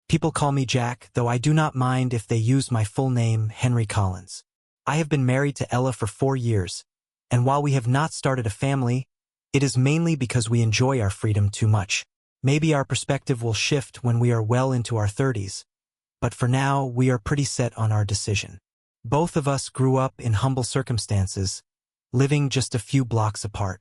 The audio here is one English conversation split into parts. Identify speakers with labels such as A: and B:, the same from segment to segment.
A: People call me Jack, though I do not mind if they use my full name, Henry Collins. I have been married to Ella for 4 years, and while we have not started a family, it is mainly because we enjoy our freedom too much. Maybe our perspective will shift when we are well into our 30s, but for now, we are pretty set on our decision. Both of us grew up in humble circumstances, living just a few blocks apart.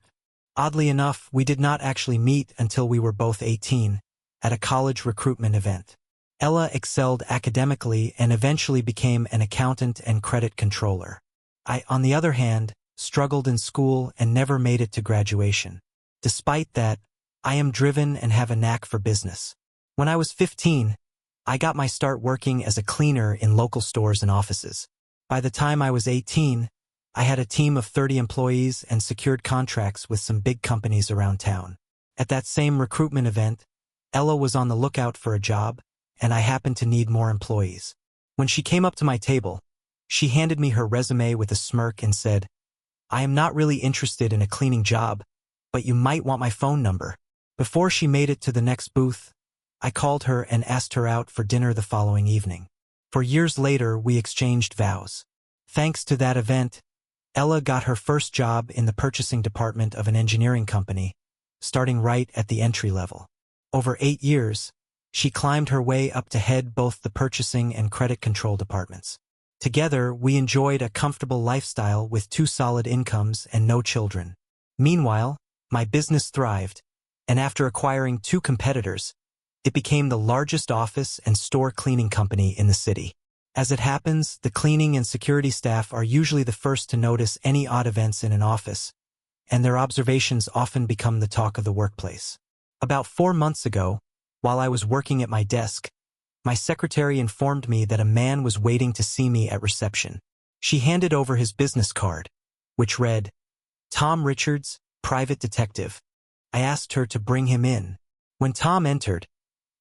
A: Oddly enough, we did not actually meet until we were both 18, at a college recruitment event. Ella excelled academically and eventually became an accountant and credit controller. I, on the other hand, struggled in school and never made it to graduation. Despite that, I am driven and have a knack for business. When I was 15, I got my start working as a cleaner in local stores and offices. By the time I was 18, I had a team of 30 employees and secured contracts with some big companies around town. At that same recruitment event, Ella was on the lookout for a job, and I happened to need more employees. When she came up to my table, she handed me her resume with a smirk and said, "I am not really interested in a cleaning job, but you might want my phone number." Before she made it to the next booth, I called her and asked her out for dinner the following evening. For years later, we exchanged vows. Thanks to that event, Ella got her first job in the purchasing department of an engineering company, starting right at the entry level. Over 8 years, she climbed her way up to head both the purchasing and credit control departments. Together, we enjoyed a comfortable lifestyle with 2 solid incomes and no children. Meanwhile, my business thrived, and after acquiring 2 competitors, it became the largest office and store cleaning company in the city. As it happens, the cleaning and security staff are usually the first to notice any odd events in an office, and their observations often become the talk of the workplace. About 4 months ago, while I was working at my desk, my secretary informed me that a man was waiting to see me at reception. She handed over his business card, which read, "Tom Richards, Private Detective." I asked her to bring him in. When Tom entered,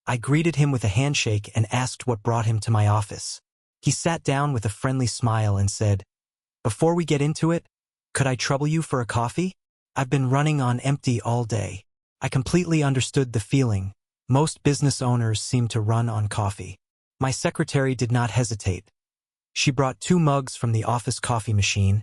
A: I greeted him with a handshake and asked what brought him to my office. He sat down with a friendly smile and said, "Before we get into it, could I trouble you for a coffee? I've been running on empty all day." I completely understood the feeling. Most business owners seem to run on coffee. My secretary did not hesitate. She brought 2 mugs from the office coffee machine,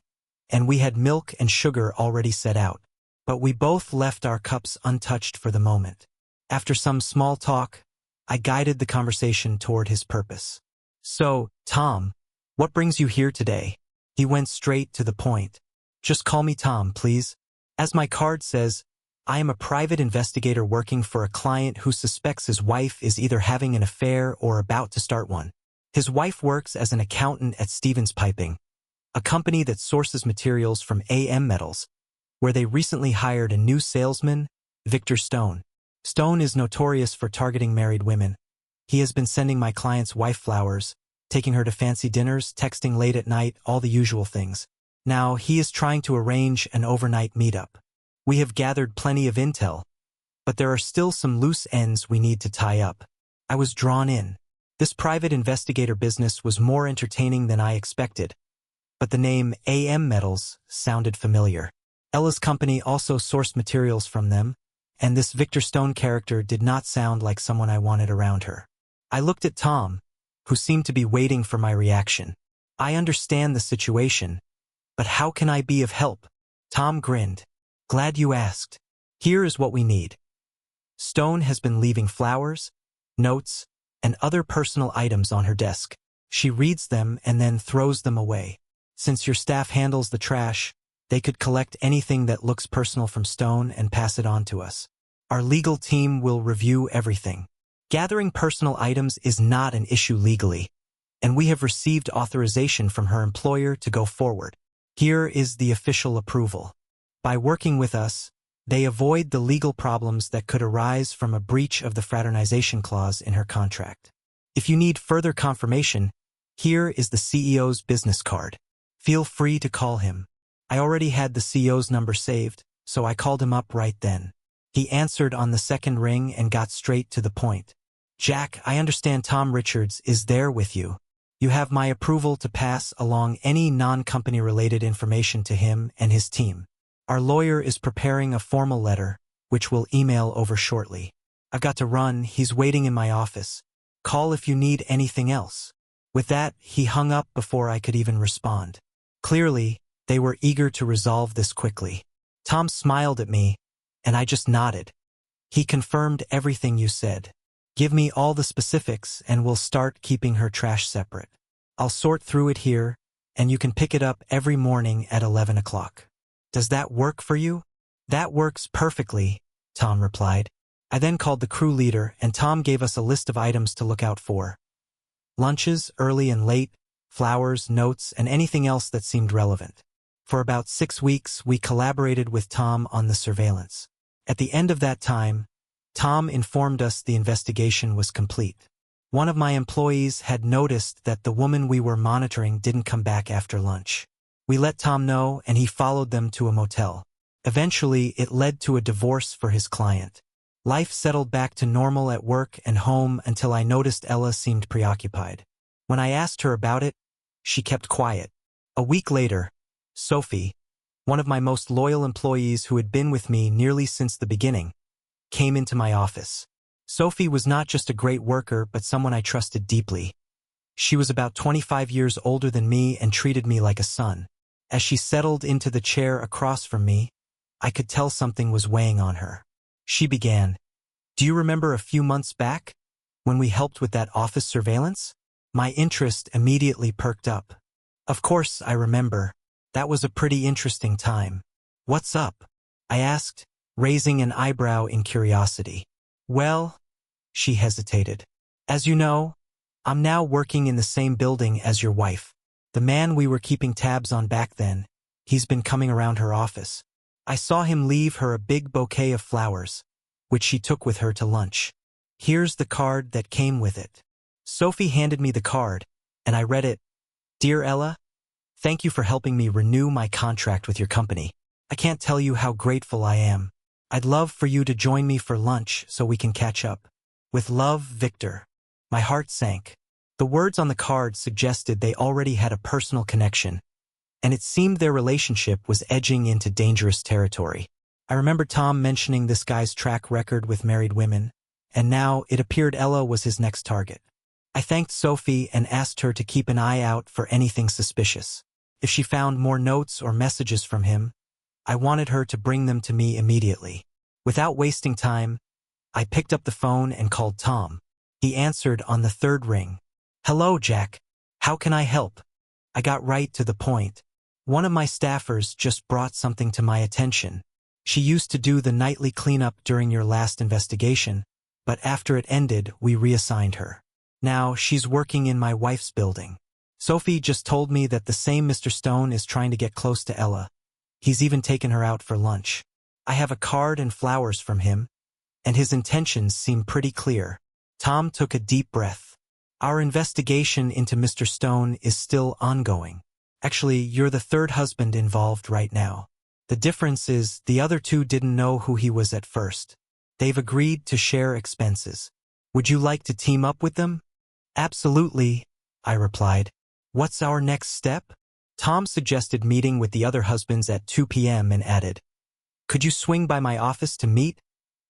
A: and we had milk and sugar already set out. But we both left our cups untouched for the moment. After some small talk, I guided the conversation toward his purpose. "So, Tom, what brings you here today?" He went straight to the point. "Just call me Tom, please. As my card says, I am a private investigator working for a client who suspects his wife is either having an affair or about to start one. His wife works as an accountant at Stevens Piping, a company that sources materials from AM Metals, where they recently hired a new salesman, Victor Stone. Stone is notorious for targeting married women. He has been sending my client's wife flowers, taking her to fancy dinners, texting late at night, all the usual things. Now, he is trying to arrange an overnight meetup. We have gathered plenty of intel, but there are still some loose ends we need to tie up. I was drawn in. This private investigator business was more entertaining than I expected, but the name AM Metals sounded familiar. Ella's company also sourced materials from them, and this Victor Stone character did not sound like someone I wanted around her. I looked at Tom, who seemed to be waiting for my reaction. "I understand the situation, but how can I be of help?" Tom grinned. "Glad you asked. Here is what we need. Stone has been leaving flowers, notes, and other personal items on her desk. She reads them and then throws them away. Since your staff handles the trash, they could collect anything that looks personal from Stone and pass it on to us. Our legal team will review everything. Gathering personal items is not an issue legally, and we have received authorization from her employer to go forward. Here is the official approval. By working with us, they avoid the legal problems that could arise from a breach of the fraternization clause in her contract. If you need further confirmation, here is the CEO's business card. Feel free to call him." I already had the CEO's number saved, so I called him up right then. He answered on the second ring and got straight to the point. "Jack, I understand Tom Richards is there with you. You have my approval to pass along any non-company related information to him and his team. Our lawyer is preparing a formal letter, which we'll email over shortly. I've got to run, he's waiting in my office. Call if you need anything else." With that, he hung up before I could even respond. Clearly, they were eager to resolve this quickly. Tom smiled at me, and I just nodded. He confirmed everything you said. "Give me all the specifics and we'll start keeping her trash separate. I'll sort through it here, and you can pick it up every morning at 11 o'clock. Does that work for you?" "That works perfectly," Tom replied. I then called the crew leader, and Tom gave us a list of items to look out for. Lunches, early and late, flowers, notes, and anything else that seemed relevant. For about 6 weeks, we collaborated with Tom on the surveillance. At the end of that time, Tom informed us the investigation was complete. One of my employees had noticed that the woman we were monitoring didn't come back after lunch. We let Tom know, and he followed them to a motel. Eventually, it led to a divorce for his client. Life settled back to normal at work and home until I noticed Ella seemed preoccupied. When I asked her about it, she kept quiet. A week later, Sophie, one of my most loyal employees who had been with me nearly since the beginning, came into my office. Sophie was not just a great worker, but someone I trusted deeply. She was about 25 years older than me and treated me like a son. As she settled into the chair across from me, I could tell something was weighing on her. She began, "Do you remember a few months back, when we helped with that office surveillance?" My interest immediately perked up. "Of course I remember. That was a pretty interesting time. What's up?" I asked, raising an eyebrow in curiosity. "Well," she hesitated. "As you know, I'm now working in the same building as your wife. The man we were keeping tabs on back then, he's been coming around her office. I saw him leave her a big bouquet of flowers, which she took with her to lunch. Here's the card that came with it." Sophie handed me the card, and I read it. "Dear Ella, thank you for helping me renew my contract with your company. I can't tell you how grateful I am. I'd love for you to join me for lunch so we can catch up. With love, Victor." My heart sank. The words on the card suggested they already had a personal connection, and it seemed their relationship was edging into dangerous territory. I remember Tom mentioning this guy's track record with married women, and now it appeared Ella was his next target. I thanked Sophie and asked her to keep an eye out for anything suspicious. If she found more notes or messages from him, I wanted her to bring them to me immediately. Without wasting time, I picked up the phone and called Tom. He answered on the third ring. "Hello, Jack. How can I help?" I got right to the point. "One of my staffers just brought something to my attention. She used to do the nightly cleanup during your last investigation, but after it ended, we reassigned her. Now she's working in my wife's building. Sophie just told me that the same Mr. Stone is trying to get close to Ella. He's even taken her out for lunch. I have a card and flowers from him, and his intentions seem pretty clear." Tom took a deep breath. "Our investigation into Mr. Stone is still ongoing. Actually, you're the third husband involved right now. The difference is the other two didn't know who he was at first. They've agreed to share expenses. Would you like to team up with them?" "Absolutely," I replied. "What's our next step?" Tom suggested meeting with the other husbands at 2 p.m. and added, "Could you swing by my office to meet,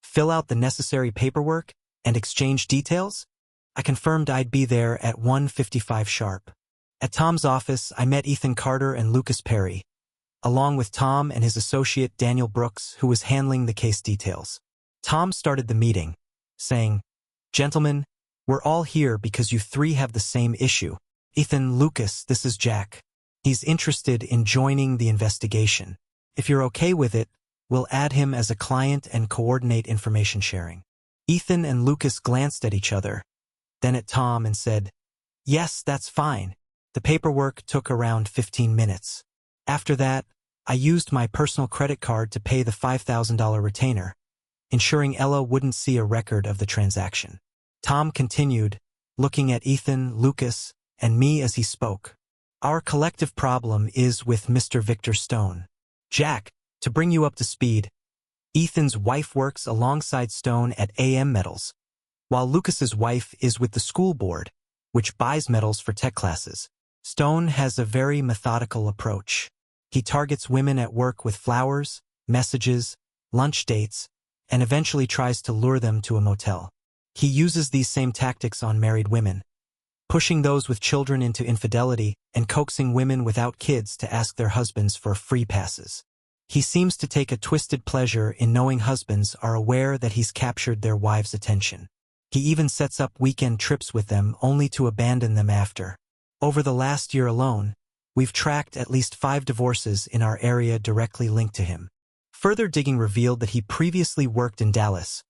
A: fill out the necessary paperwork, and exchange details?" I confirmed I'd be there at 1:55 sharp. At Tom's office, I met Ethan Carter and Lucas Perry, along with Tom and his associate Daniel Brooks, who was handling the case details. Tom started the meeting, saying, "Gentlemen, we're all here because you three have the same issue. Ethan, Lucas, this is Jack. He's interested in joining the investigation. If you're okay with it, we'll add him as a client and coordinate information sharing." Ethan and Lucas glanced at each other, then at Tom and said, "Yes, that's fine." The paperwork took around 15 minutes. After that, I used my personal credit card to pay the $5,000 retainer, ensuring Ella wouldn't see a record of the transaction. Tom continued, looking at Ethan, Lucas, and me as he spoke. "Our collective problem is with Mr. Victor Stone. Jack, to bring you up to speed, Ethan's wife works alongside Stone at AM Metals, while Lucas's wife is with the school board, which buys metals for tech classes. Stone has a very methodical approach. He targets women at work with flowers, messages, lunch dates, and eventually tries to lure them to a motel. He uses these same tactics on married women, pushing those with children into infidelity and coaxing women without kids to ask their husbands for free passes. He seems to take a twisted pleasure in knowing husbands are aware that he's captured their wives' attention. He even sets up weekend trips with them only to abandon them after. Over the last year alone, we've tracked at least 5 divorces in our area directly linked to him. Further digging revealed that he previously worked in Dallas,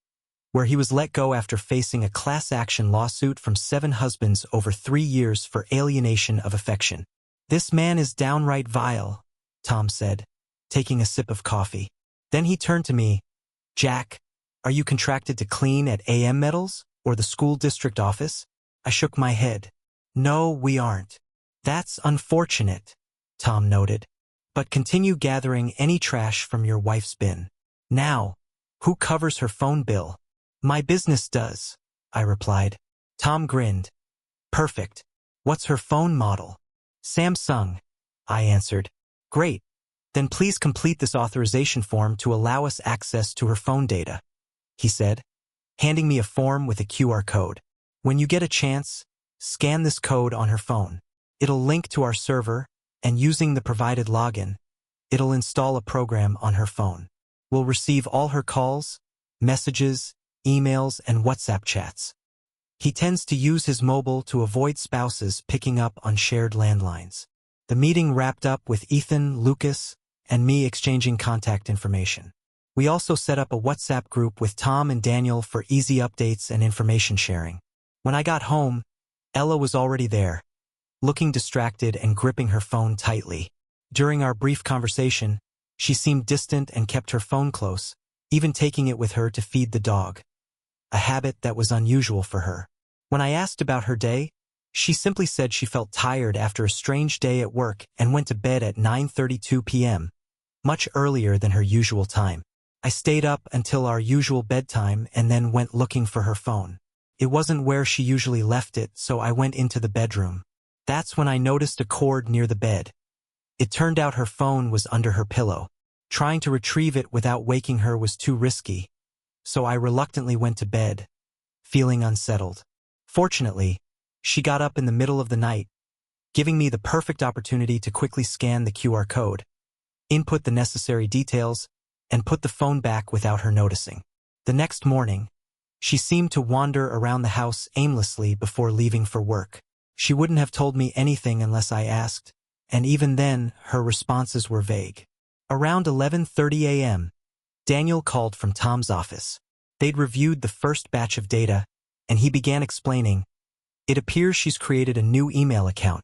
A: where he was let go after facing a class action lawsuit from 7 husbands over 3 years for alienation of affection. "This man is downright vile," Tom said, taking a sip of coffee. Then he turned to me. "Jack, are you contracted to clean at AM Metals or the school district office?" I shook my head. "No, we aren't." "That's unfortunate," Tom noted. "But continue gathering any trash from your wife's bin. Now, who covers her phone bill?" "My business does," I replied. Tom grinned. "Perfect. What's her phone model?" "Samsung," I answered. "Great. Then please complete this authorization form to allow us access to her phone data," he said, handing me a form with a QR code. "When you get a chance, scan this code on her phone. It'll link to our server, and using the provided login, it'll install a program on her phone. We'll receive all her calls, messages, emails, and WhatsApp chats. He tends to use his mobile to avoid spouses picking up on shared landlines." The meeting wrapped up with Ethan, Lucas, and me exchanging contact information. We also set up a WhatsApp group with Tom and Daniel for easy updates and information sharing. When I got home, Ella was already there, looking distracted and gripping her phone tightly. During our brief conversation, she seemed distant and kept her phone close, even taking it with her to feed the dog, a habit that was unusual for her. When I asked about her day, she simply said she felt tired after a strange day at work and went to bed at 9:32 p.m., much earlier than her usual time. I stayed up until our usual bedtime and then went looking for her phone. It wasn't where she usually left it, so I went into the bedroom. That's when I noticed a cord near the bed. It turned out her phone was under her pillow. Trying to retrieve it without waking her was too risky, so I reluctantly went to bed, feeling unsettled. Fortunately, she got up in the middle of the night, giving me the perfect opportunity to quickly scan the QR code, input the necessary details, and put the phone back without her noticing. The next morning, she seemed to wander around the house aimlessly before leaving for work. She wouldn't have told me anything unless I asked, and even then, her responses were vague. Around 11:30 a.m., Daniel called from Tom's office. They'd reviewed the first batch of data, and he began explaining, "It appears she's created a new email account,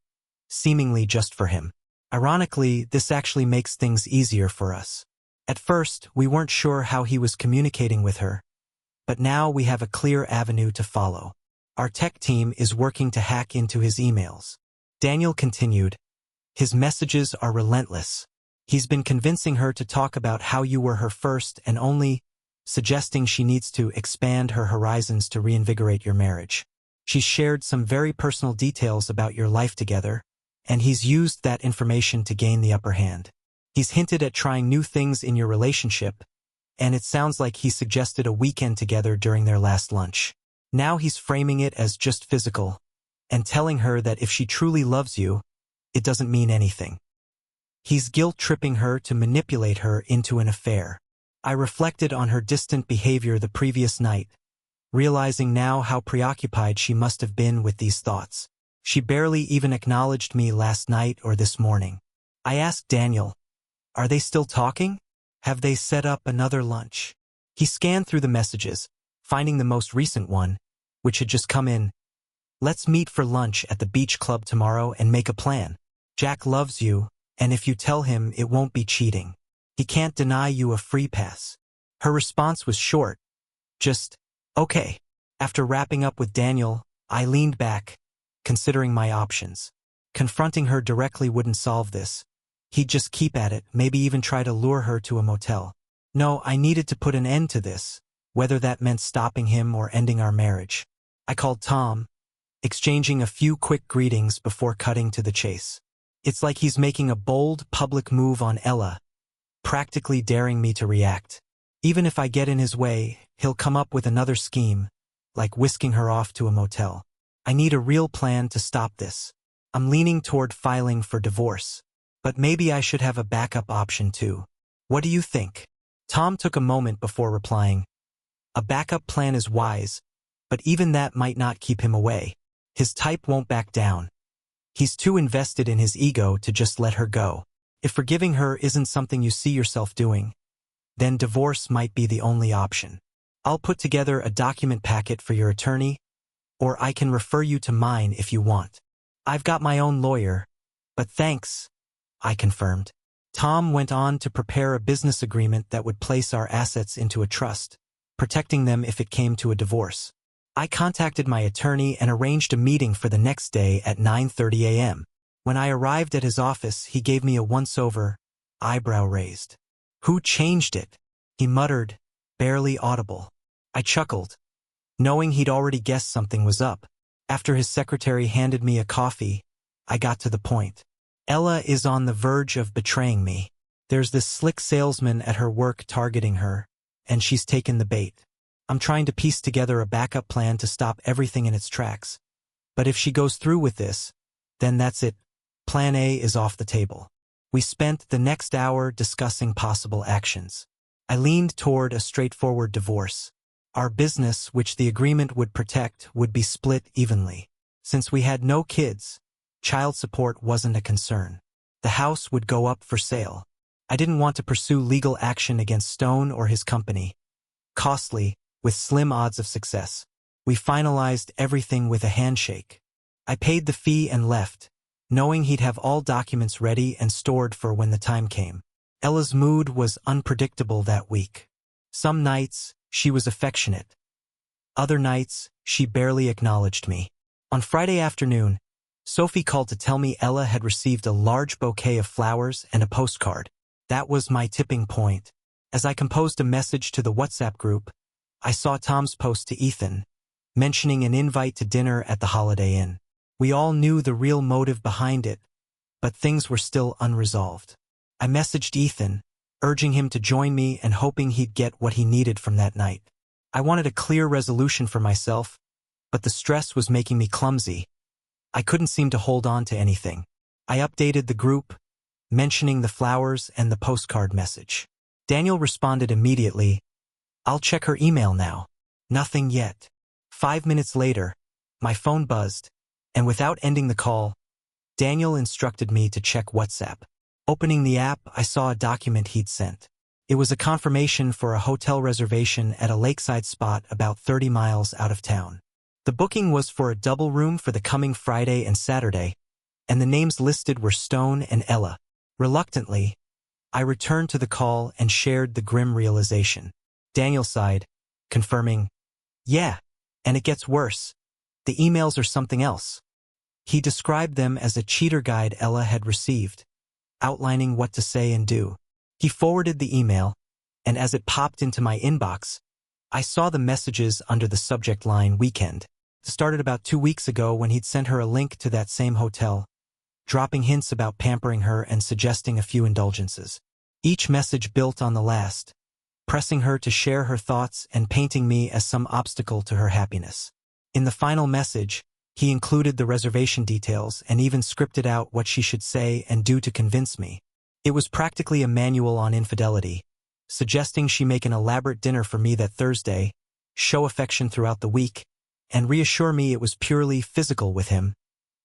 A: seemingly just for him. Ironically, this actually makes things easier for us. At first, we weren't sure how he was communicating with her, but now we have a clear avenue to follow. Our tech team is working to hack into his emails." Daniel continued, "His messages are relentless. He's been convincing her to talk about how you were her first and only, suggesting she needs to expand her horizons to reinvigorate your marriage. She's shared some very personal details about your life together, and he's used that information to gain the upper hand. He's hinted at trying new things in your relationship, and it sounds like he suggested a weekend together during their last lunch. Now he's framing it as just physical, and telling her that if she truly loves you, it doesn't mean anything. He's guilt-tripping her to manipulate her into an affair." I reflected on her distant behavior the previous night, realizing now how preoccupied she must have been with these thoughts. She barely even acknowledged me last night or this morning. I asked Daniel, "Are they still talking? Have they set up another lunch?" He scanned through the messages, finding the most recent one, which had just come in. "Let's meet for lunch at the beach club tomorrow and make a plan. Jack loves you, and if you tell him, it won't be cheating. He can't deny you a free pass." Her response was short, just, "Okay." After wrapping up with Daniel, I leaned back, considering my options. Confronting her directly wouldn't solve this. He'd just keep at it, maybe even try to lure her to a motel. No, I needed to put an end to this, whether that meant stopping him or ending our marriage. I called Tom, exchanging a few quick greetings before cutting to the chase. It's like he's making a bold, public move on Ella, practically daring me to react. Even if I get in his way, he'll come up with another scheme, like whisking her off to a motel. I need a real plan to stop this. I'm leaning toward filing for divorce. But maybe I should have a backup option too. What do you think? Tom took a moment before replying. A backup plan is wise, but even that might not keep him away. His type won't back down. He's too invested in his ego to just let her go. If forgiving her isn't something you see yourself doing, then divorce might be the only option. I'll put together a document packet for your attorney, or I can refer you to mine if you want. I've got my own lawyer, but thanks, I confirmed. Tom went on to prepare a business agreement that would place our assets into a trust, protecting them if it came to a divorce. I contacted my attorney and arranged a meeting for the next day at 9:30 a.m. When I arrived at his office, he gave me a once-over, eyebrow raised. "Who changed it?" he muttered, barely audible. I chuckled, knowing he'd already guessed something was up. After his secretary handed me a coffee, I got to the point. Ella is on the verge of betraying me. There's this slick salesman at her work targeting her, and she's taken the bait. I'm trying to piece together a backup plan to stop everything in its tracks. But if she goes through with this, then that's it. Plan A is off the table. We spent the next hour discussing possible actions. I leaned toward a straightforward divorce. Our business, which the agreement would protect, would be split evenly. Since we had no kids, child support wasn't a concern. The house would go up for sale. I didn't want to pursue legal action against Stone or his company. Costly, with slim odds of success. We finalized everything with a handshake. I paid the fee and left, knowing he'd have all documents ready and stored for when the time came. Ella's mood was unpredictable that week. Some nights, she was affectionate. Other nights, she barely acknowledged me. On Friday afternoon, Sophie called to tell me Ella had received a large bouquet of flowers and a postcard. That was my tipping point. As I composed a message to the WhatsApp group, I saw Tom's post to Ethan, mentioning an invite to dinner at the Holiday Inn. We all knew the real motive behind it, but things were still unresolved. I messaged Ethan, urging him to join me and hoping he'd get what he needed from that night. I wanted a clear resolution for myself, but the stress was making me clumsy. I couldn't seem to hold on to anything. I updated the group, mentioning the flowers and the postcard message. Daniel responded immediately, "I'll check her email now." Nothing yet. 5 minutes later, my phone buzzed, and without ending the call, Daniel instructed me to check WhatsApp. Opening the app, I saw a document he'd sent. It was a confirmation for a hotel reservation at a lakeside spot about 30 miles out of town. The booking was for a double room for the coming Friday and Saturday, and the names listed were Stone and Ella. Reluctantly, I returned to the call and shared the grim realization. Daniel sighed, confirming, "Yeah, and it gets worse. The emails are something else." He described them as a cheater guide Ella had received, outlining what to say and do. He forwarded the email, and as it popped into my inbox, I saw the messages under the subject line "Weekend." It started about 2 weeks ago when he'd sent her a link to that same hotel, dropping hints about pampering her and suggesting a few indulgences. Each message built on the last, pressing her to share her thoughts and painting me as some obstacle to her happiness. In the final message, he included the reservation details and even scripted out what she should say and do to convince me. It was practically a manual on infidelity, suggesting she make an elaborate dinner for me that Thursday, show affection throughout the week, and reassure me it was purely physical with him,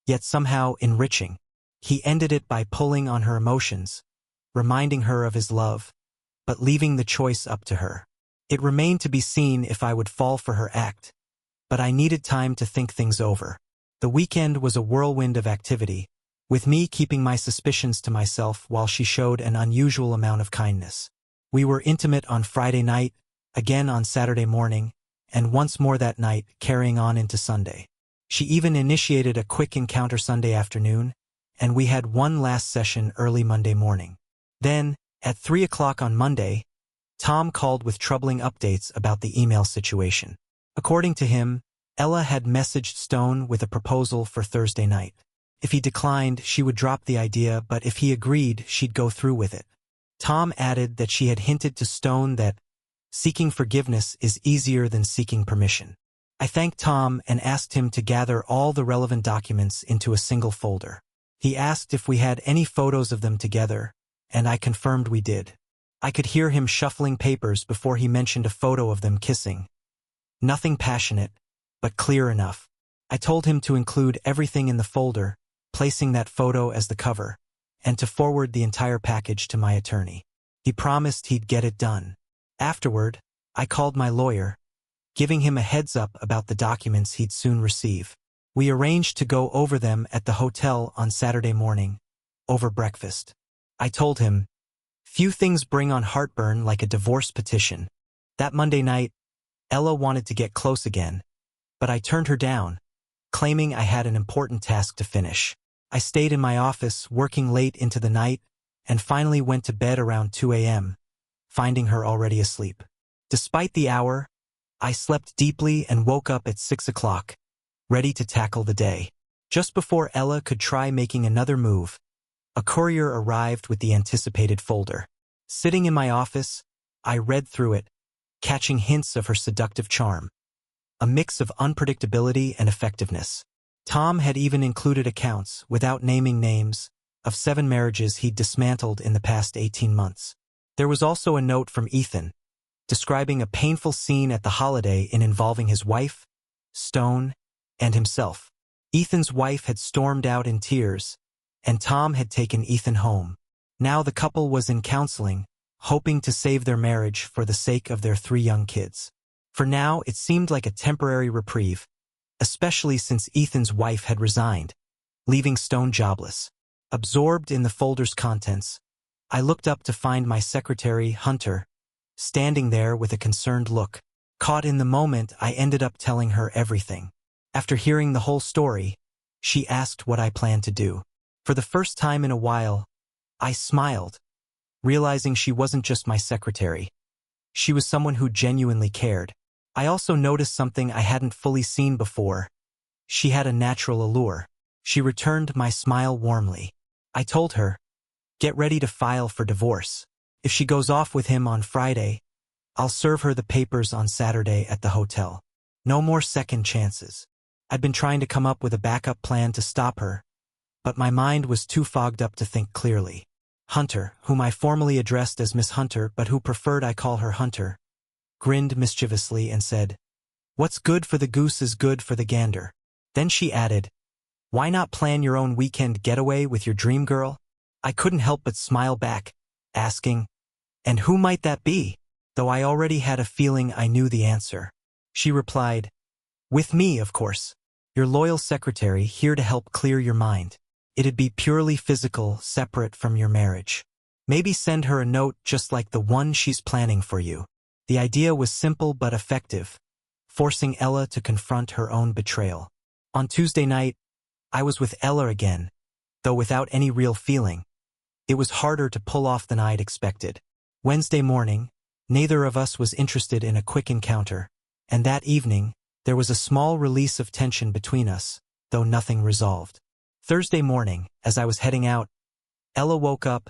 A: yet somehow enriching. He ended it by pulling on her emotions, reminding her of his love, but leaving the choice up to her. It remained to be seen if I would fall for her act, but I needed time to think things over. The weekend was a whirlwind of activity, with me keeping my suspicions to myself while she showed an unusual amount of kindness. We were intimate on Friday night, again on Saturday morning, and once more that night, carrying on into Sunday. She even initiated a quick encounter Sunday afternoon, and we had one last session early Monday morning. Then, at 3 o'clock on Monday, Tom called with troubling updates about the email situation. According to him, Ella had messaged Stone with a proposal for Thursday night. If he declined, she would drop the idea, but if he agreed, she'd go through with it. Tom added that she had hinted to Stone that seeking forgiveness is easier than seeking permission. I thanked Tom and asked him to gather all the relevant documents into a single folder. He asked if we had any photos of them together, and I confirmed we did. I could hear him shuffling papers before he mentioned a photo of them kissing. Nothing passionate, but clear enough. I told him to include everything in the folder, placing that photo as the cover, and to forward the entire package to my attorney. He promised he'd get it done. Afterward, I called my lawyer, giving him a heads up about the documents he'd soon receive. We arranged to go over them at the hotel on Saturday morning, over breakfast. I told him, few things bring on heartburn like a divorce petition. That Monday night, Ella wanted to get close again, but I turned her down, claiming I had an important task to finish. I stayed in my office, working late into the night, and finally went to bed around 2 a.m., finding her already asleep. Despite the hour, I slept deeply and woke up at 6 o'clock, ready to tackle the day. Just before Ella could try making another move, a courier arrived with the anticipated folder. Sitting in my office, I read through it, catching hints of her seductive charm, a mix of unpredictability and effectiveness. Tom had even included accounts, without naming names, of 7 marriages he'd dismantled in the past 18 months. There was also a note from Ethan, describing a painful scene at the Holiday Inn involving his wife, Stone, and himself. Ethan's wife had stormed out in tears, and Tom had taken Ethan home. Now the couple was in counseling, hoping to save their marriage for the sake of their 3 young kids. For now, it seemed like a temporary reprieve, especially since Ethan's wife had resigned, leaving Stone jobless. Absorbed in the folder's contents, I looked up to find my secretary, Hunter, standing there with a concerned look. Caught in the moment, I ended up telling her everything. After hearing the whole story, she asked what I planned to do. For the first time in a while, I smiled, realizing she wasn't just my secretary. She was someone who genuinely cared. I also noticed something I hadn't fully seen before. She had a natural allure. She returned my smile warmly. I told her, get ready to file for divorce. If she goes off with him on Friday, I'll serve her the papers on Saturday at the hotel. No more second chances. I'd been trying to come up with a backup plan to stop her, but my mind was too fogged up to think clearly. Hunter, whom I formally addressed as Miss Hunter but who preferred I call her Hunter, grinned mischievously and said, "What's good for the goose is good for the gander." Then she added, "Why not plan your own weekend getaway with your dream girl?" I couldn't help but smile back, asking, "And who might that be?" Though I already had a feeling I knew the answer. She replied, "With me, of course. Your loyal secretary, here to help clear your mind. It'd be purely physical, separate from your marriage. Maybe send her a note just like the one she's planning for you." The idea was simple but effective, forcing Ella to confront her own betrayal. On Tuesday night, I was with Ella again, though without any real feeling. It was harder to pull off than I'd expected. Wednesday morning, neither of us was interested in a quick encounter, and that evening, there was a small release of tension between us, though nothing resolved. Thursday morning, as I was heading out, Ella woke up,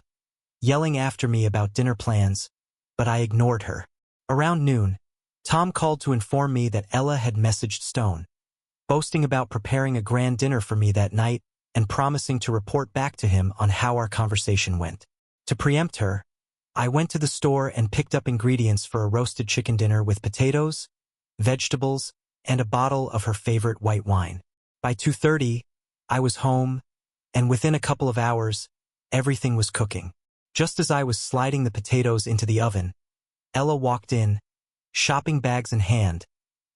A: yelling after me about dinner plans, but I ignored her. Around noon, Tom called to inform me that Ella had messaged Stone, boasting about preparing a grand dinner for me that night and promising to report back to him on how our conversation went. To preempt her, I went to the store and picked up ingredients for a roasted chicken dinner with potatoes, vegetables, and a bottle of her favorite white wine. By 2:30, I was home, and within a couple of hours, everything was cooking. Just as I was sliding the potatoes into the oven, Ella walked in, shopping bags in hand,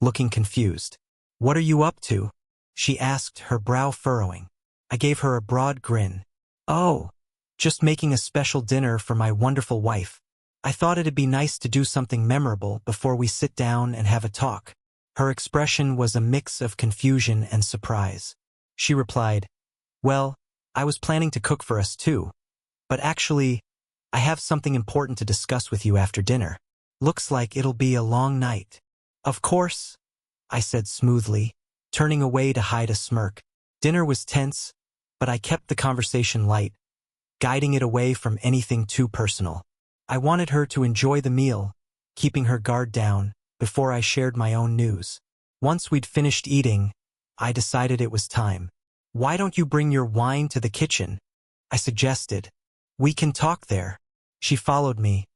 A: looking confused. "What are you up to?" she asked, her brow furrowing. I gave her a broad grin. "Oh, just making a special dinner for my wonderful wife. I thought it'd be nice to do something memorable before we sit down and have a talk." Her expression was a mix of confusion and surprise. She replied, "Well, I was planning to cook for us too, but actually, I have something important to discuss with you after dinner. Looks like it'll be a long night." "Of course," I said smoothly, turning away to hide a smirk. Dinner was tense, but I kept the conversation light, guiding it away from anything too personal. I wanted her to enjoy the meal, keeping her guard down, before I shared my own news. Once we'd finished eating, I decided it was time. "Why don't you bring your wine to the kitchen?" I suggested. "We can talk there." She followed me,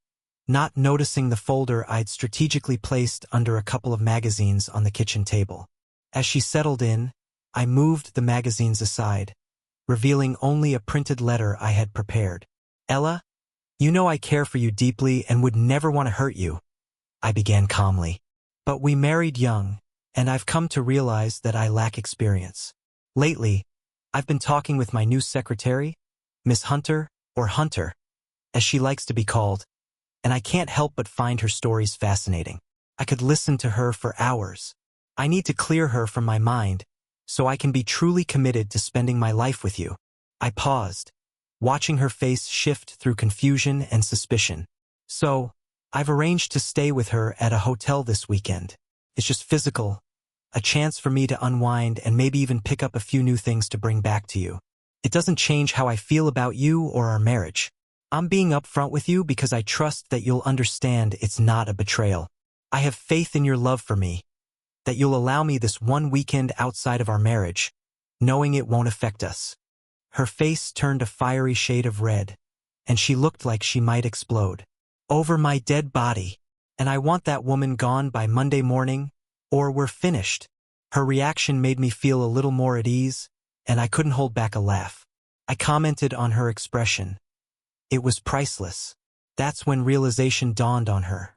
A: not noticing the folder I'd strategically placed under a couple of magazines on the kitchen table. As she settled in, I moved the magazines aside, revealing only a printed letter I had prepared. "Ella, you know I care for you deeply and would never want to hurt you," I began calmly. "But we married young, and I've come to realize that I lack experience. Lately, I've been talking with my new secretary, Miss Hunter, or Hunter, as she likes to be called, and I can't help but find her stories fascinating. I could listen to her for hours. I need to clear her from my mind, so I can be truly committed to spending my life with you." I paused, watching her face shift through confusion and suspicion. "So, I've arranged to stay with her at a hotel this weekend. It's just physical, a chance for me to unwind and maybe even pick up a few new things to bring back to you. It doesn't change how I feel about you or our marriage. I'm being upfront with you because I trust that you'll understand it's not a betrayal. I have faith in your love for me, that you'll allow me this one weekend outside of our marriage, knowing it won't affect us." Her face turned a fiery shade of red, and she looked like she might explode. "Over my dead body, and I want that woman gone by Monday morning, or we're finished." Her reaction made me feel a little more at ease, and I couldn't hold back a laugh. I commented on her expression. It was priceless. That's when realization dawned on her.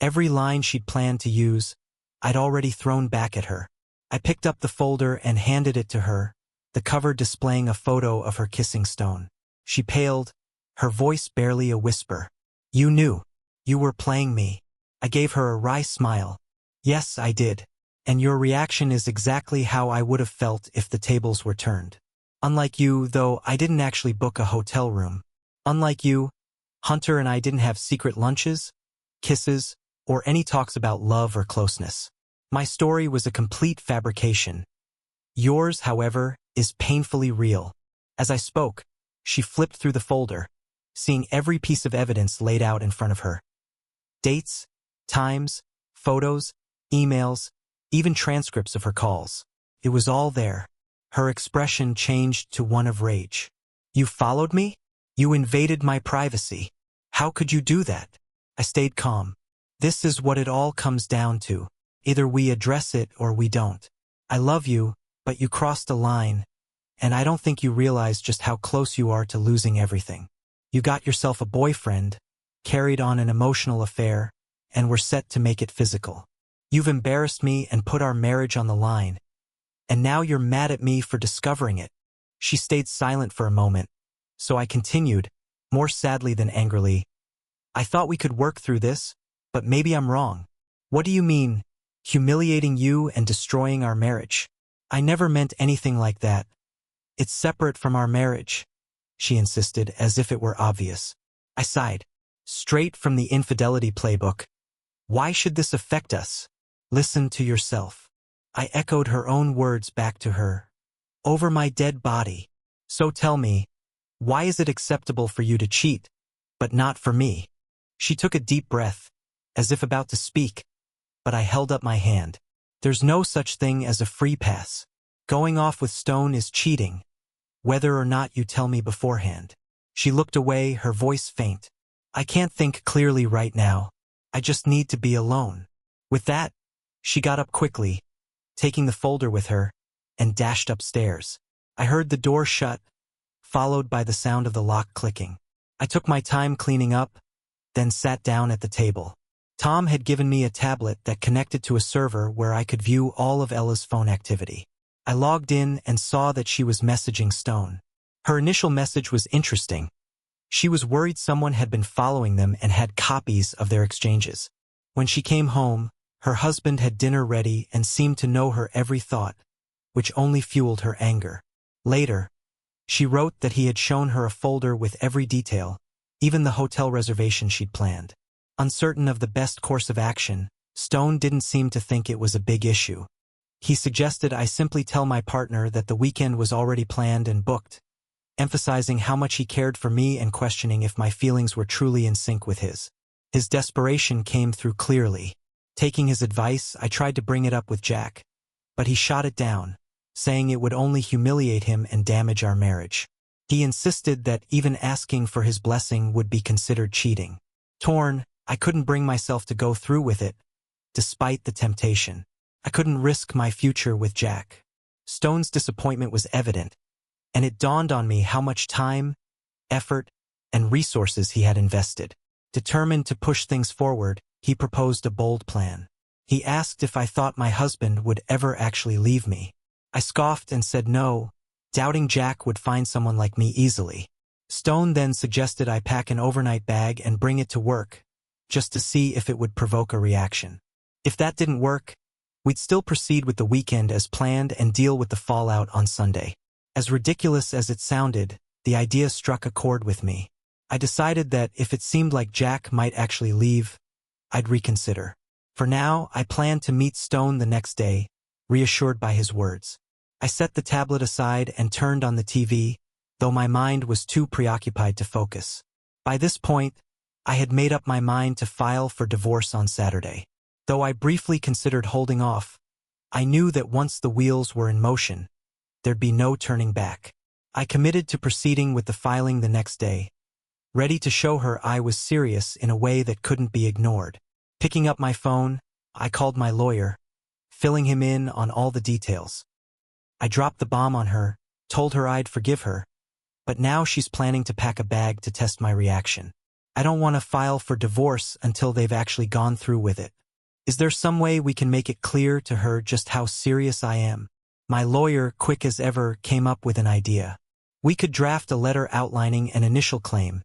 A: Every line she'd planned to use, I'd already thrown back at her. I picked up the folder and handed it to her, the cover displaying a photo of her kissing Stone. She paled, her voice barely a whisper. "You knew. You were playing me." I gave her a wry smile. "Yes, I did. And your reaction is exactly how I would have felt if the tables were turned. Unlike you, though, I didn't actually book a hotel room. Unlike you, Hunter and I didn't have secret lunches, kisses, or any talks about love or closeness. My story was a complete fabrication. Yours, however, is painfully real." As I spoke, she flipped through the folder, seeing every piece of evidence laid out in front of her. Dates, times, photos, emails, even transcripts of her calls. It was all there. Her expression changed to one of rage. "You followed me? You invaded my privacy. How could you do that?" I stayed calm. "This is what it all comes down to. Either we address it or we don't. I love you, but you crossed a line, and I don't think you realize just how close you are to losing everything. You got yourself a boyfriend, carried on an emotional affair, and were set to make it physical. You've embarrassed me and put our marriage on the line, and now you're mad at me for discovering it." She stayed silent for a moment, so I continued, more sadly than angrily. "I thought we could work through this, but maybe I'm wrong. What do you mean, humiliating you and destroying our marriage? I never meant anything like that. It's separate from our marriage," she insisted, as if it were obvious. I sighed. "Straight from the infidelity playbook. Why should this affect us? Listen to yourself." I echoed her own words back to her. "Over my dead body. So tell me, why is it acceptable for you to cheat, but not for me?" She took a deep breath, as if about to speak, but I held up my hand. "There's no such thing as a free pass. Going off with Stone is cheating, whether or not you tell me beforehand." She looked away, her voice faint. "I can't think clearly right now. I just need to be alone." With that, she got up quickly, taking the folder with her, and dashed upstairs. I heard the door shut, followed by the sound of the lock clicking. I took my time cleaning up, then sat down at the table. Tom had given me a tablet that connected to a server where I could view all of Ella's phone activity. I logged in and saw that she was messaging Stone. Her initial message was interesting. She was worried someone had been following them and had copies of their exchanges. When she came home, her husband had dinner ready and seemed to know her every thought, which only fueled her anger. Later, she wrote that he had shown her a folder with every detail, even the hotel reservation she'd planned. Uncertain of the best course of action, Stone didn't seem to think it was a big issue. He suggested I simply tell my partner that the weekend was already planned and booked, emphasizing how much he cared for me and questioning if my feelings were truly in sync with his. His desperation came through clearly. Taking his advice, I tried to bring it up with Jack, but he shot it down, saying it would only humiliate him and damage our marriage. He insisted that even asking for his blessing would be considered cheating. Torn, I couldn't bring myself to go through with it, despite the temptation. I couldn't risk my future with Jack. Stone's disappointment was evident, and it dawned on me how much time, effort, and resources he had invested. Determined to push things forward, he proposed a bold plan. He asked if I thought my husband would ever actually leave me. I scoffed and said no, doubting Jack would find someone like me easily. Stone then suggested I pack an overnight bag and bring it to work, just to see if it would provoke a reaction. If that didn't work, we'd still proceed with the weekend as planned and deal with the fallout on Sunday. As ridiculous as it sounded, the idea struck a chord with me. I decided that if it seemed like Jack might actually leave, I'd reconsider. For now, I planned to meet Stone the next day, reassured by his words. I set the tablet aside and turned on the TV, though my mind was too preoccupied to focus. By this point, I had made up my mind to file for divorce on Saturday. Though I briefly considered holding off, I knew that once the wheels were in motion, there'd be no turning back. I committed to proceeding with the filing the next day, ready to show her I was serious in a way that couldn't be ignored. Picking up my phone, I called my lawyer, filling him in on all the details. I dropped the bomb on her, told her I'd forgive her, but now she's planning to pack a bag to test my reaction. I don't want to file for divorce until they've actually gone through with it. Is there some way we can make it clear to her just how serious I am? My lawyer, quick as ever, came up with an idea. We could draft a letter outlining an initial claim,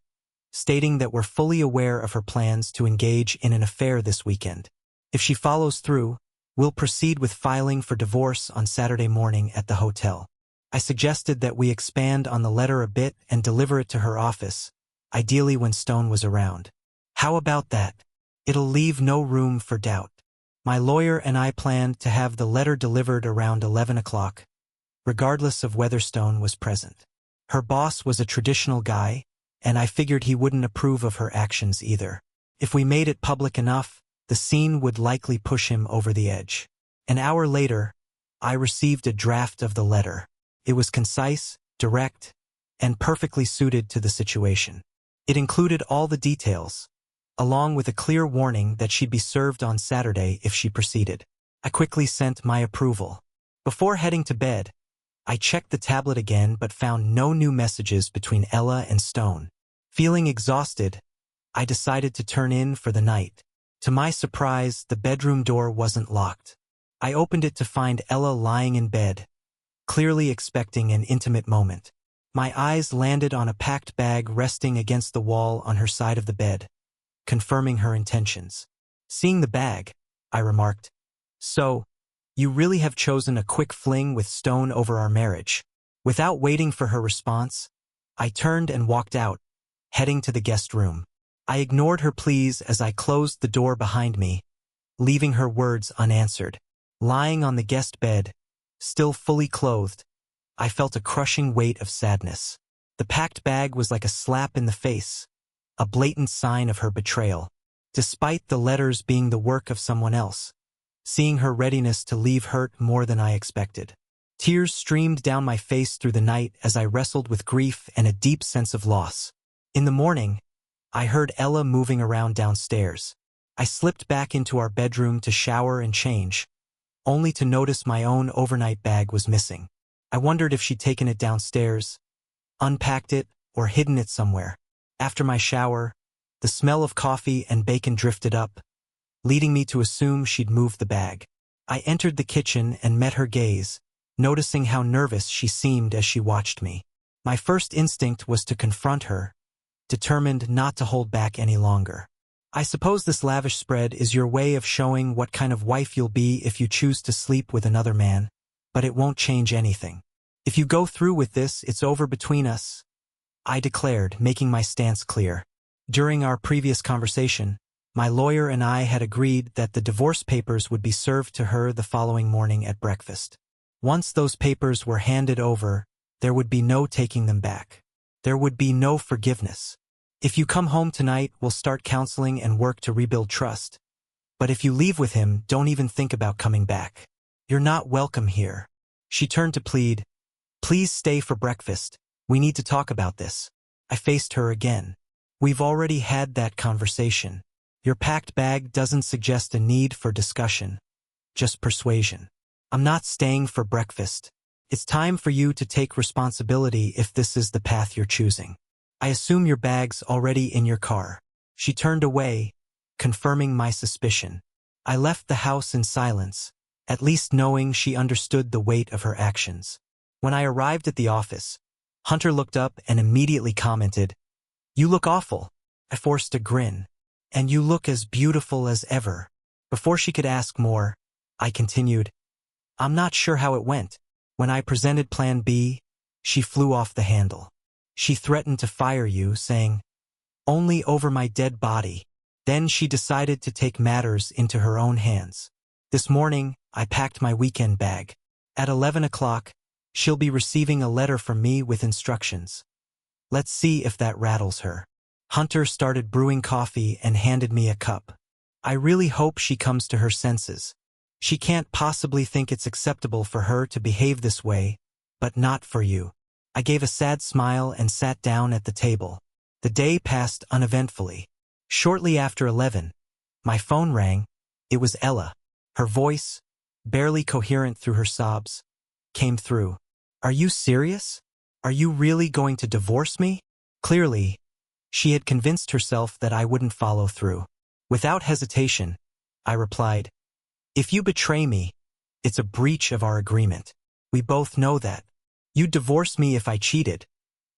A: stating that we're fully aware of her plans to engage in an affair this weekend. If she follows through, we'll proceed with filing for divorce on Saturday morning at the hotel. I suggested that we expand on the letter a bit and deliver it to her office, ideally when Stone was around. How about that? It'll leave no room for doubt. My lawyer and I planned to have the letter delivered around 11 o'clock, regardless of whether Stone was present. Her boss was a traditional guy, and I figured he wouldn't approve of her actions either. If we made it public enough, the scene would likely push him over the edge. An hour later, I received a draft of the letter. It was concise, direct, and perfectly suited to the situation. It included all the details, along with a clear warning that she'd be served on Saturday if she proceeded. I quickly sent my approval. Before heading to bed, I checked the tablet again but found no new messages between Ella and Stone. Feeling exhausted, I decided to turn in for the night. To my surprise, the bedroom door wasn't locked. I opened it to find Ella lying in bed, clearly expecting an intimate moment. My eyes landed on a packed bag resting against the wall on her side of the bed, confirming her intentions. Seeing the bag, I remarked, "So, you really have chosen a quick fling with Stone over our marriage." Without waiting for her response, I turned and walked out, heading to the guest room. I ignored her pleas as I closed the door behind me, leaving her words unanswered. Lying on the guest bed, still fully clothed, I felt a crushing weight of sadness. The packed bag was like a slap in the face, a blatant sign of her betrayal. Despite the letters being the work of someone else, seeing her readiness to leave hurt more than I expected. Tears streamed down my face through the night as I wrestled with grief and a deep sense of loss. In the morning, I heard Ella moving around downstairs. I slipped back into our bedroom to shower and change, only to notice my own overnight bag was missing. I wondered if she'd taken it downstairs, unpacked it, or hidden it somewhere. After my shower, the smell of coffee and bacon drifted up, leading me to assume she'd moved the bag. I entered the kitchen and met her gaze, noticing how nervous she seemed as she watched me. My first instinct was to confront her, determined not to hold back any longer. "I suppose this lavish spread is your way of showing what kind of wife you'll be if you choose to sleep with another man, but it won't change anything. If you go through with this, it's over between us," I declared, making my stance clear. During our previous conversation, my lawyer and I had agreed that the divorce papers would be served to her the following morning at breakfast. Once those papers were handed over, there would be no taking them back. There would be no forgiveness. "If you come home tonight, we'll start counseling and work to rebuild trust," But if you leave with him, don't even think about coming back. You're not welcome here. She turned to plead, please stay for breakfast. We need to talk about this. I faced her again. We've already had that conversation. Your packed bag doesn't suggest a need for discussion, just persuasion. I'm not staying for breakfast. It's time for you to take responsibility if this is the path you're choosing. I assume your bag's already in your car. She turned away, confirming my suspicion. I left the house in silence, at least knowing she understood the weight of her actions. When I arrived at the office, Hunter looked up and immediately commented, "You look awful." I forced a grin. "And you look as beautiful as ever." Before she could ask more, I continued, "I'm not sure how it went. When I presented Plan B, she flew off the handle. She threatened to fire you, saying, 'Only over my dead body.' Then she decided to take matters into her own hands. This morning, I packed my weekend bag. At 11 o'clock, she'll be receiving a letter from me with instructions. Let's see if that rattles her." Hunter started brewing coffee and handed me a cup. "I really hope she comes to her senses. She can't possibly think it's acceptable for her to behave this way, but not for you." I gave a sad smile and sat down at the table. The day passed uneventfully. Shortly after 11, my phone rang. It was Ella. Her voice, barely coherent through her sobs, came through. "Are you serious? Are you really going to divorce me?" Clearly, she had convinced herself that I wouldn't follow through. Without hesitation, I replied, "If you betray me, it's a breach of our agreement. We both know that. You'd divorce me if I cheated,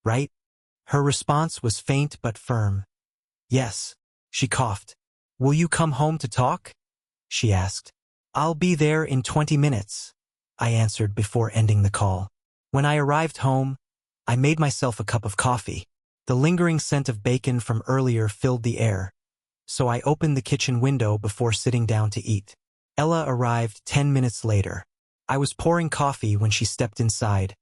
A: right?" Her response was faint but firm. "Yes." She coughed. "Will you come home to talk?" she asked. "I'll be there in 20 minutes, I answered before ending the call. When I arrived home, I made myself a cup of coffee. The lingering scent of bacon from earlier filled the air, so I opened the kitchen window before sitting down to eat. Ella arrived 10 minutes later. I was pouring coffee when she stepped inside,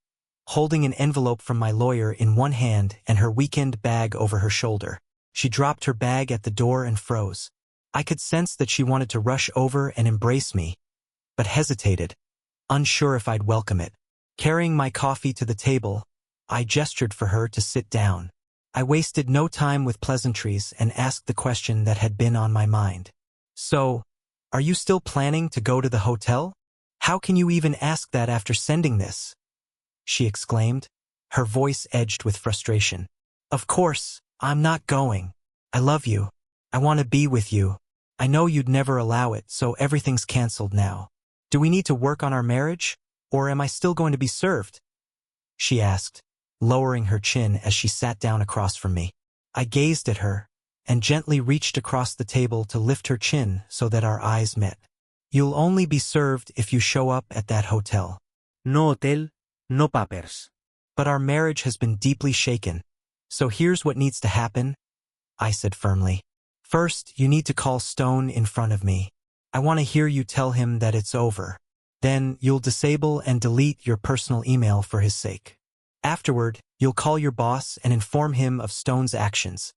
A: holding an envelope from my lawyer in one hand and her weekend bag over her shoulder. She dropped her bag at the door and froze. I could sense that she wanted to rush over and embrace me, but hesitated, unsure if I'd welcome it. Carrying my coffee to the table, I gestured for her to sit down. I wasted no time with pleasantries and asked the question that had been on my mind. "So, are you still planning to go to the hotel? How can you even ask that after sending this?" she exclaimed, her voice edged with frustration. "Of course, I'm not going. I love you. I want to be with you. I know you'd never allow it, so everything's canceled now. Do we need to work on our marriage, or am I still going to be served?" she asked, lowering her chin as she sat down across from me. I gazed at her and gently reached across the table to lift her chin so that our eyes met. "You'll only be served if you show up at that hotel.
B: No hotel, no papers.
A: But our marriage has been deeply shaken, so here's what needs to happen," I said firmly. "First, you need to call Stone in front of me. I want to hear you tell him that it's over. Then, you'll disable and delete your personal email for his sake. Afterward, you'll call your boss and inform him of Stone's actions,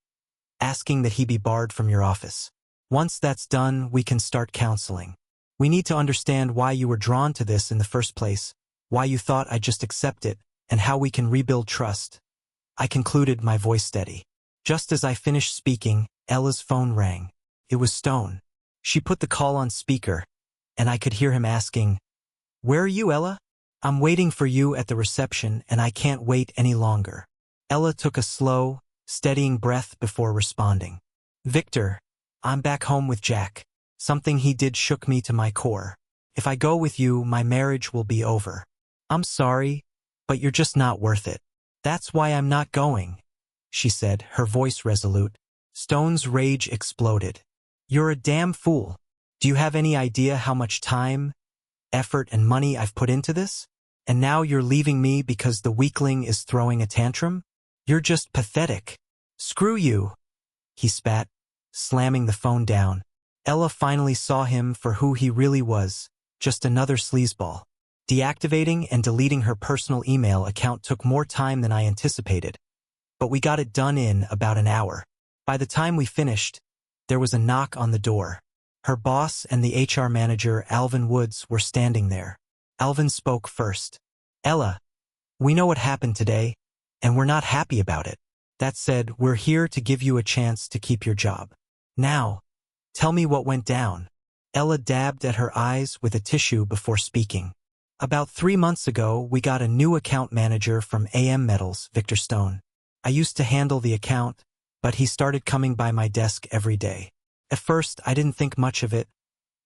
A: asking that he be barred from your office. Once that's done, we can start counseling. We need to understand why you were drawn to this in the first place, why you thought I'd just accept it, and how we can rebuild trust." I concluded, my voice steady. Just as I finished speaking, Ella's phone rang. It was Stone. She put the call on speaker, and I could hear him asking, "Where are you, Ella?" "I'm waiting for you at the reception, and I can't wait any longer." Ella took a slow, steadying breath before responding. "Victor, I'm back home with Jack. Something he did shook me to my core. If I go with you, my marriage will be over. I'm sorry, but you're just not worth it. That's why I'm not going," she said, her voice resolute. Stone's rage exploded. "You're a damn fool. Do you have any idea how much time, effort, and money I've put into this? And now you're leaving me because the weakling is throwing a tantrum? You're just pathetic. Screw you," he spat, slamming the phone down. Ella finally saw him for who he really was, just another sleazeball. Deactivating and deleting her personal email account took more time than I anticipated, but we got it done in about an hour. By the time we finished, there was a knock on the door. Her boss and the HR manager, Alvin Woods, were standing there. Alvin spoke first. "Ella, we know what happened today, and we're not happy about it. That said, we're here to give you a chance to keep your job. Now, tell me what went down." Ella dabbed at her eyes with a tissue before speaking. "About 3 months ago, we got a new account manager from AM Metals, Victor Stone. I used to handle the account, but he started coming by my desk every day. At first, I didn't think much of it,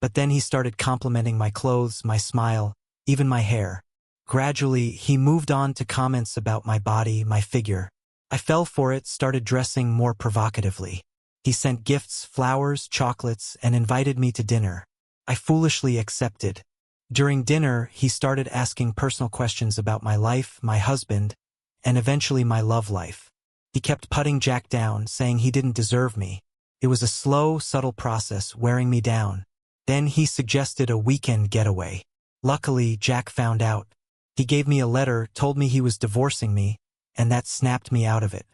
A: but then he started complimenting my clothes, my smile, even my hair. Gradually, he moved on to comments about my body, my figure. I fell for it, started dressing more provocatively. He sent gifts, flowers, chocolates, and invited me to dinner. I foolishly accepted. During dinner, he started asking personal questions about my life, my husband, and eventually my love life. He kept putting Jack down, saying he didn't deserve me. It was a slow, subtle process, wearing me down. Then he suggested a weekend getaway. Luckily, Jack found out. He gave me a letter, told me he was divorcing me, and that snapped me out of it.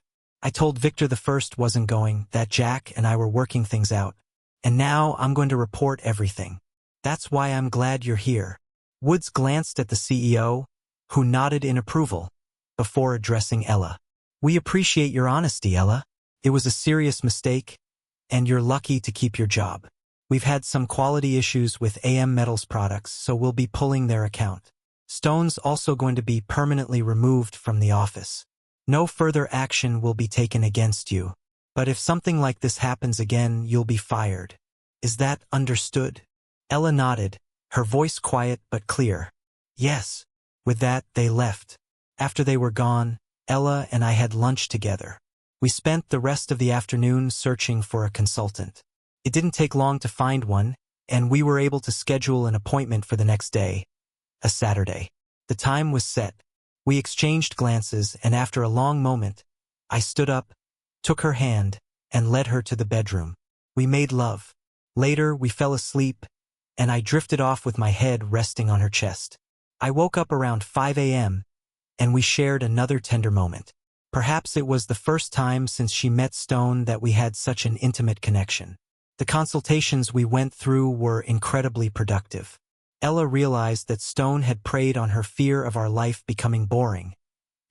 A: I told Victor the First wasn't going, that Jack and I were working things out. And now I'm going to report everything. That's why I'm glad you're here." Woods glanced at the CEO, who nodded in approval, before addressing Ella. "We appreciate your honesty, Ella. It was a serious mistake, and you're lucky to keep your job. We've had some quality issues with AM Metals products, so we'll be pulling their account. Stone's also going to be permanently removed from the office. No further action will be taken against you. But if something like this happens again, you'll be fired. Is that understood?" Ella nodded, her voice quiet but clear. "Yes." With that, they left. After they were gone, Ella and I had lunch together. We spent the rest of the afternoon searching for a consultant. It didn't take long to find one, and we were able to schedule an appointment for the next day, a Saturday. The time was set. We exchanged glances, and after a long moment, I stood up, took her hand, and led her to the bedroom. We made love. Later, we fell asleep, and I drifted off with my head resting on her chest. I woke up around 5 a.m., and we shared another tender moment. Perhaps it was the first time since she met Stone that we had such an intimate connection. The consultations we went through were incredibly productive. Ella realized that Stone had preyed on her fear of our life becoming boring,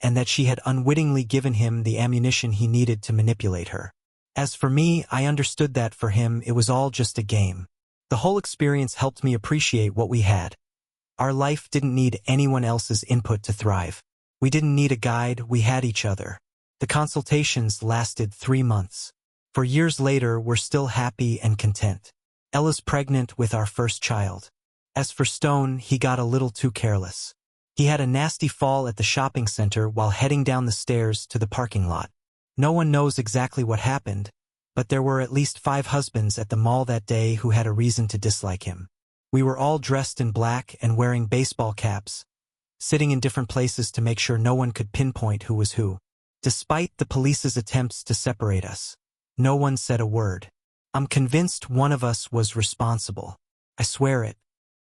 A: and that she had unwittingly given him the ammunition he needed to manipulate her. As for me, I understood that for him it was all just a game. The whole experience helped me appreciate what we had. Our life didn't need anyone else's input to thrive. We didn't need a guide, we had each other. The consultations lasted 3 months. For years later, we're still happy and content. Ella's pregnant with our first child. As for Stone, he got a little too careless. He had a nasty fall at the shopping center while heading down the stairs to the parking lot. No one knows exactly what happened, but there were at least 5 husbands at the mall that day who had a reason to dislike him. We were all dressed in black and wearing baseball caps, sitting in different places to make sure no one could pinpoint who was who. Despite the police's attempts to separate us, no one said a word. I'm convinced one of us was responsible. I swear it.